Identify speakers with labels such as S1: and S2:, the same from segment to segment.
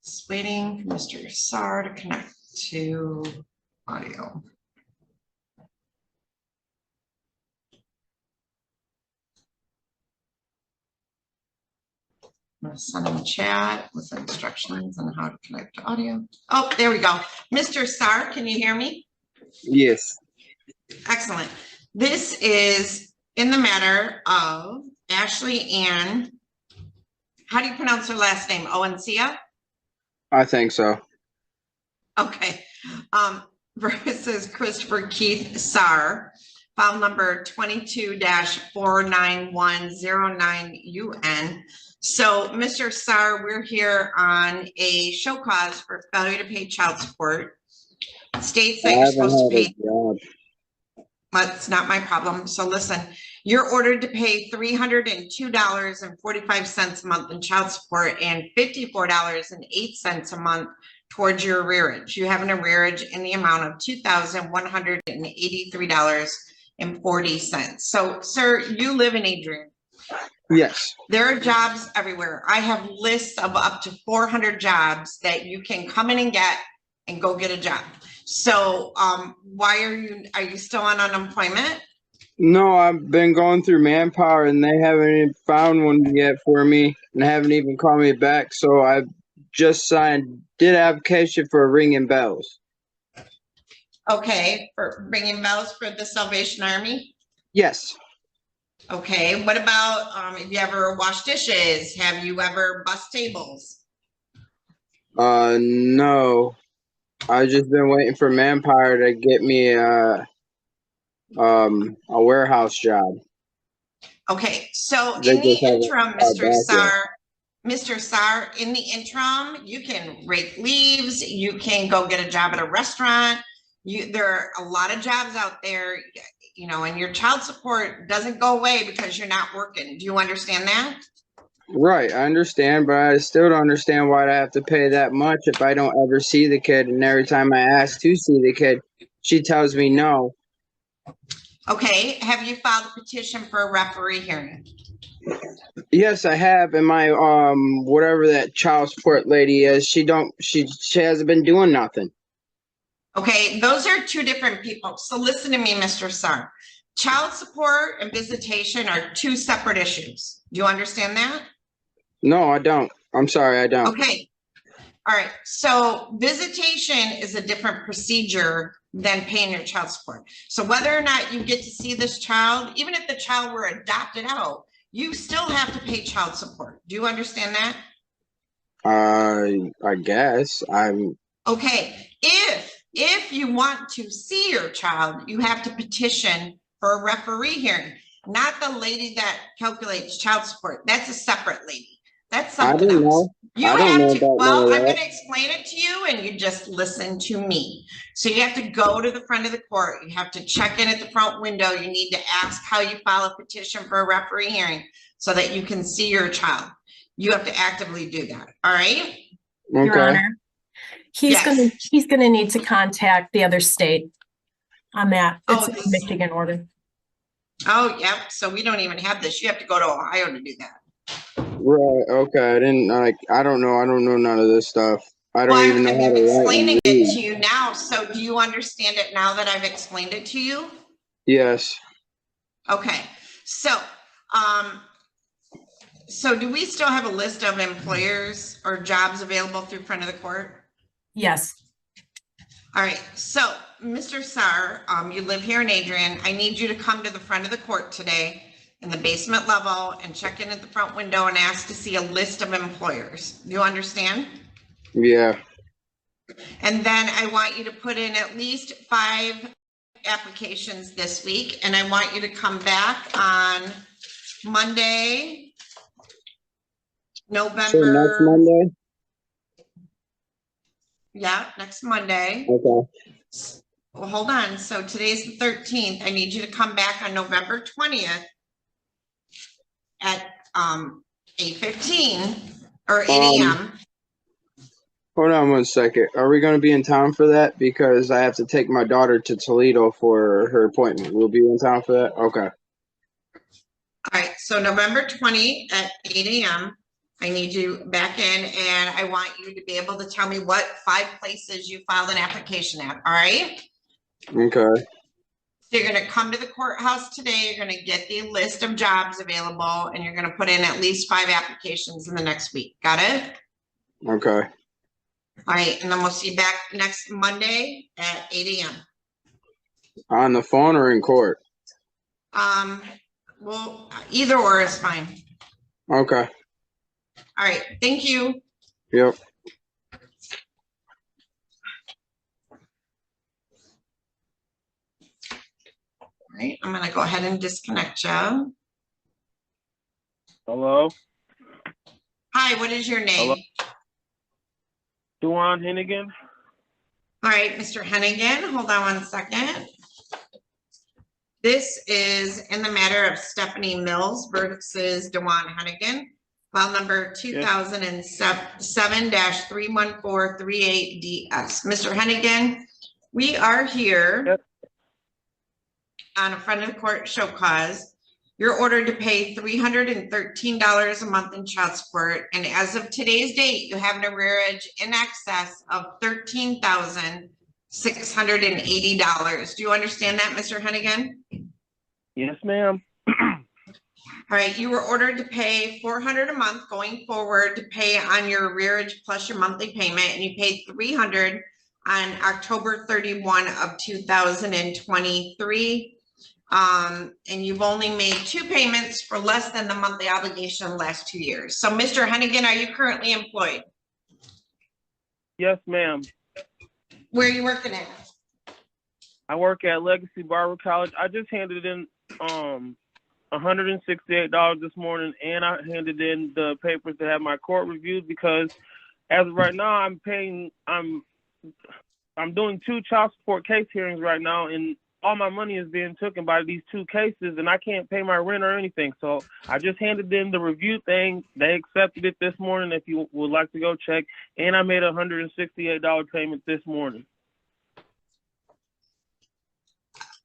S1: Just waiting for Mr. Sar to connect to audio. I'm going to send him a chat with instructions on how to connect to audio. Oh, there we go. Mr. Sar, can you hear me?
S2: Yes.
S1: Excellent. This is in the matter of Ashley Ann. How do you pronounce her last name? Owencia?
S2: I think so.
S1: Okay. Versus Christopher Keith Sar, file number 22-49109UN. So, Mr. Sar, we're here on a show cause for failure to pay child support. It states that you're supposed to pay. That's not my problem. So listen, you're ordered to pay $302.45 a month in child support and $54.08 a month towards your arrearage. You have an arrearage in the amount of $2,183.40. So, sir, you live in Adrian.
S2: Yes.
S1: There are jobs everywhere. I have lists of up to 400 jobs that you can come in and get and go get a job. So why are you still on unemployment?
S2: No, I've been going through Manpower and they haven't even found one yet for me and haven't even called me back. So I just did application for ringing bells.
S1: Okay, for ringing bells for the Salvation Army?
S2: Yes.
S1: Okay, what about have you ever washed dishes? Have you ever bussed tables?
S2: No. I've just been waiting for Manpower to get me a warehouse job.
S1: Okay, so in the interim, Mr. Sar, in the interim, you can rake leaves, you can go get a job at a restaurant. There are a lot of jobs out there, you know, and your child support doesn't go away because you're not working. Do you understand that?
S2: Right, I understand, but I still don't understand why I have to pay that much if I don't ever see the kid, and every time I ask to see the kid, she tells me no.
S1: Okay, have you filed a petition for a referee hearing?
S2: Yes, I have, and my whatever that child support lady is, she hasn't been doing nothing.
S1: Okay, those are two different people. So listen to me, Mr. Sar. Child support and visitation are two separate issues. Do you understand that?
S2: No, I don't. I'm sorry, I don't.
S1: Okay. All right. So visitation is a different procedure than paying your child support. So whether or not you get to see this child, even if the child were adopted out, you still have to pay child support. Do you understand that?
S2: I guess I'm
S1: okay. If you want to see your child, you have to petition for a referee hearing, not the lady that calculates child support. That's a separate lady. That's something else. You have to, well, I'm going to explain it to you and you just listen to me. So you have to go to the front of the court. You have to check in at the front window. You need to ask how you file a petition for a referee hearing so that you can see your child. You have to actively do that. All right?
S2: okay.
S3: Your Honor, he's gonna need to contact the other state on that. It's a Michigan order.
S1: Oh, yep. So we don't even have this. You have to go to Ohio to do that.
S2: Right. Okay. I don't know none of this stuff. I don't even know how to write.
S1: I'm explaining it to you now. So do you understand it now that I've explained it to you?
S2: Yes.
S1: Okay. So, so do we still have a list of employers or jobs available through front of the court?
S3: Yes.
S1: All right. So, Mr. Sar, you live here in Adrian. I need you to come to the front of the court today in the basement level and check in at the front window and ask to see a list of employers. Do you understand?
S2: Yeah.
S1: And then I want you to put in at least 5 applications this week. And I want you to come back on Monday, November.
S2: So next Monday?
S1: Yeah, next Monday.
S2: Okay.
S1: Well, hold on. So today's the 13th. I need you to come back on November 20th at 8:15 or 8
S2: Um,
S1: a.m.
S2: Hold on one second. Are we going to be in town for that? Because I have to take my daughter to Toledo for her appointment. We'll be in town for that? Okay.
S1: All right, so November 20 at 8 a.m. I need you back in, and I want you to be able to tell me what 5 places you filed an application at, all right?
S2: Okay.
S1: So you're gonna come to the courthouse today, you're gonna get the list of jobs available, and you're gonna put in at least 5 applications in the next week, got it?
S2: Okay.
S1: All right, and then we'll see you back next Monday at 8 a.m.
S2: On the phone or in court?
S1: Well, either or is fine.
S2: Okay.
S1: All right, thank you.
S2: Yep.
S1: All right, I'm gonna go ahead and disconnect you.
S4: Hello?
S1: Hi, what is your name?
S4: Hello? Duan Hennigan?
S1: All right, Mr. Hennigan, hold on one second. This is in the matter of Stephanie Mills versus Dewan Hennigan, file number 2007-31438DS. Mr. Hennigan, we are here
S4: Yep.
S1: on a front of the court show cause. You're ordered to pay $313 a month in child support, and as of today's date, you have an arrearage in excess of $13,680. Do you understand that, Mr. Hennigan?
S4: Yes, ma'am.
S1: All right, you were ordered to pay $400 a month going forward to pay on your arrearage plus your monthly payment, and you paid $300 on October 31 of 2023. And you've only made 2 payments for less than the monthly obligation in the last 2 years. So, Mr. Hennigan, are you currently employed?
S4: Yes, ma'am.
S1: Where are you working at?
S4: I work at Legacy Barber College. I just handed in $168 this morning, and I handed in the papers to have my court reviewed because as of right now, I'm doing 2 child support case hearings right now, and all my money is being taken by these 2 cases, and I can't pay my rent or anything. So I just handed in the review thing. They accepted it this morning if you would like to go check, and I made a $168 payment this morning.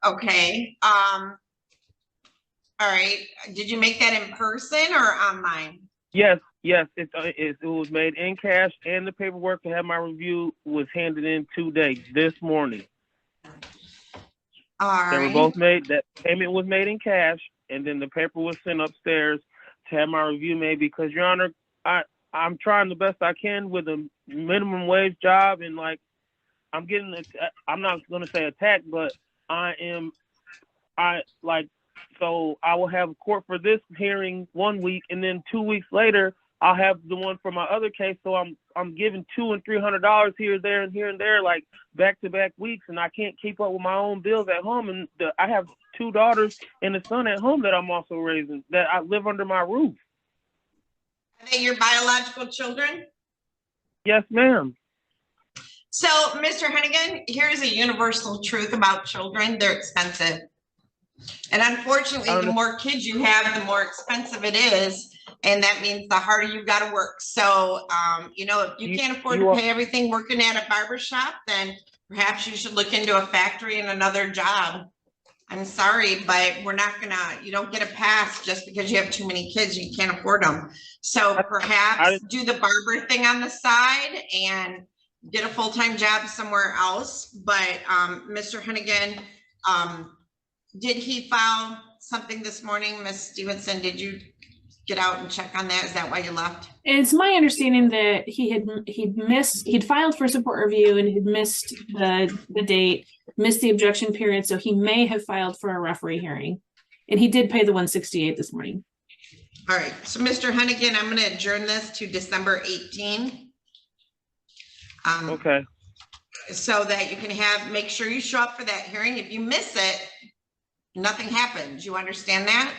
S1: Okay. All right. Did you make that in person or online?
S4: Yes. It was made in cash, and the paperwork to have my review was handed in today, this morning.
S1: All right.
S4: They were both made. That payment was made in cash, and then the paper was sent upstairs to have my review made. Because, Your Honor, I'm trying the best I can with a minimum wage job, and like I'm not going to say attacked, but so I will have court for this hearing 1 week, and then 2 weeks later I'll have the one for my other case. So I'm giving $200 and $300 here, there, like back-to-back weeks, and I can't keep up with my own bills at home. And I have 2 daughters and a son at home that I'm also raising, that I live under my roof.
S1: Are they your biological children?
S4: Yes, ma'am.
S1: So, Mr. Hennigan, here's a universal truth about children. They're expensive. And unfortunately, the more kids you have, the more expensive it is. And that means the harder you've got to work. So, if you can't afford to pay everything working at a barber shop, then perhaps you should look into a factory and another job. I'm sorry, but you don't get a pass just because you have too many kids. You can't afford them. So perhaps do the barber thing on the side and get a full-time job somewhere else. But Mr. Hennigan, did he file something this morning? Ms. Stevenson, did you get out and check on that? Is that why you left?
S5: It's my understanding that he'd filed for support review and had missed the date, missed the objection period, so he may have filed for a referee hearing. And he did pay the $168 this morning.
S1: All right. So Mr. Hennigan, I'm going to adjourn this to December 18.
S4: Okay.
S1: So that you can make sure you show up for that hearing. If you miss it, nothing happens. You understand that?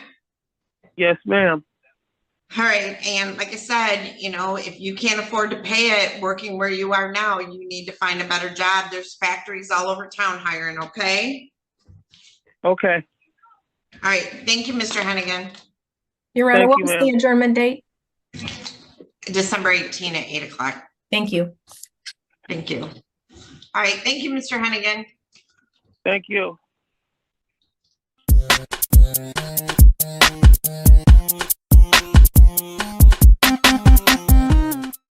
S4: Yes, ma'am.
S1: All right. And like I said, if you can't afford to pay it working where you are now, you need to find a better job. There's factories all over town hiring. Okay.
S4: Okay.
S1: All right. Thank you, Mr. Hennigan.
S3: Your Honor, what was the adjournment date?
S1: December 18 at 8 o'clock.
S3: Thank you.
S1: Thank you. All right, thank you, Mr. Hennigan.
S4: Thank you.